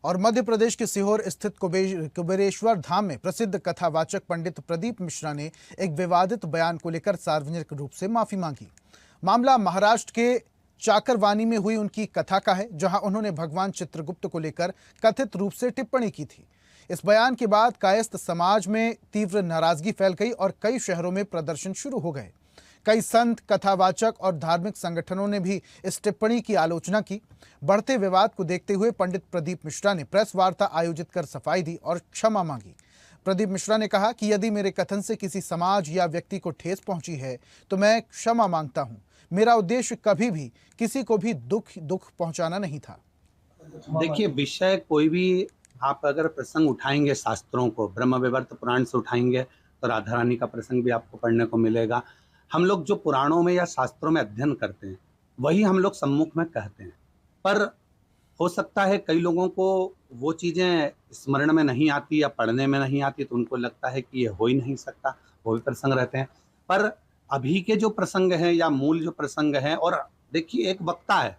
और मध्य प्रदेश के सीहोर स्थित कुबेरेश्वर धाम में प्रसिद्ध कथावाचक पंडित प्रदीप मिश्रा ने एक विवादित बयान को लेकर सार्वजनिक रूप से माफी मांगी। मामला महाराष्ट्र के चाकरवानी में हुई उनकी कथा का है, जहां उन्होंने भगवान चित्रगुप्त को लेकर कथित रूप से टिप्पणी की थी। इस बयान के बाद कायस्थ समाज में तीव्र नाराजगी फैल गई और कई शहरों में प्रदर्शन शुरू हो गए। कई संत, कथावाचक और धार्मिक संगठनों ने भी इस टिप्पणी की आलोचना की। बढ़ते विवाद को देखते हुए पंडित प्रदीप मिश्रा ने प्रेस वार्ता आयोजित कर सफाई दी और क्षमा मांगी। प्रदीप मिश्रा ने कहा कि यदि मेरे कथन से किसी समाज या व्यक्ति को ठेस पहुंची है तो मैं क्षमा मांगता हूं। मेरा उद्देश्य कभी भी किसी को भी दुख पहुंचाना नहीं था। देखिए, विषय कोई भी आप अगर प्रसंग उठाएंगे, शास्त्रों को ब्रह्म वैवर्त पुराण से उठाएंगे तो राधा रानी का प्रसंग भी आपको पढ़ने को मिलेगा। हम लोग जो पुराणों में या शास्त्रों में अध्ययन करते हैं वही हम लोग सम्मुख में कहते हैं, पर हो सकता है कई लोगों को वो चीज़ें स्मरण में नहीं आती या पढ़ने में नहीं आती, तो उनको लगता है कि ये हो ही नहीं सकता, वो भी प्रसंग रहते हैं। पर अभी के जो प्रसंग हैं या मूल जो प्रसंग हैं, और देखिए एक वक्ता है,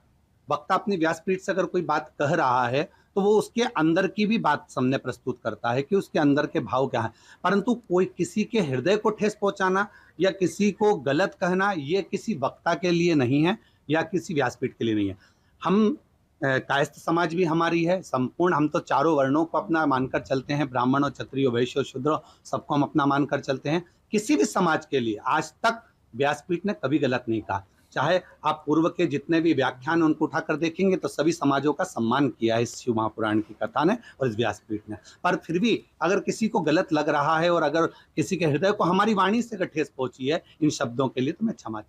वक्ता अपनी व्यासपीठ से अगर कोई बात कह रहा है तो वो उसके अंदर की भी बात सामने प्रस्तुत करता है कि उसके अंदर के भाव क्या है। परंतु कोई किसी के हृदय को ठेस पहुंचाना या किसी को गलत कहना, ये किसी वक्ता के लिए नहीं है या किसी व्यासपीठ के लिए नहीं है। हम कायस्थ समाज भी हमारी है संपूर्ण, हम तो चारों वर्णों को अपना मानकर चलते हैं, ब्राह्मण और क्षत्रिय, वैश्य और शूद्र, सबको हम अपना मानकर चलते हैं। किसी भी समाज के लिए आज तक व्यासपीठ ने कभी गलत नहीं कहा। चाहे आप पूर्व के जितने भी व्याख्यान उनको उठाकर देखेंगे तो सभी समाजों का सम्मान किया है इस शिव महापुराण की कथा ने और इस व्यासपीठ ने। पर फिर भी अगर किसी को गलत लग रहा है और अगर किसी के हृदय को हमारी वाणी से अगर ठेस पहुंची है इन शब्दों के लिए, तो मैं क्षमा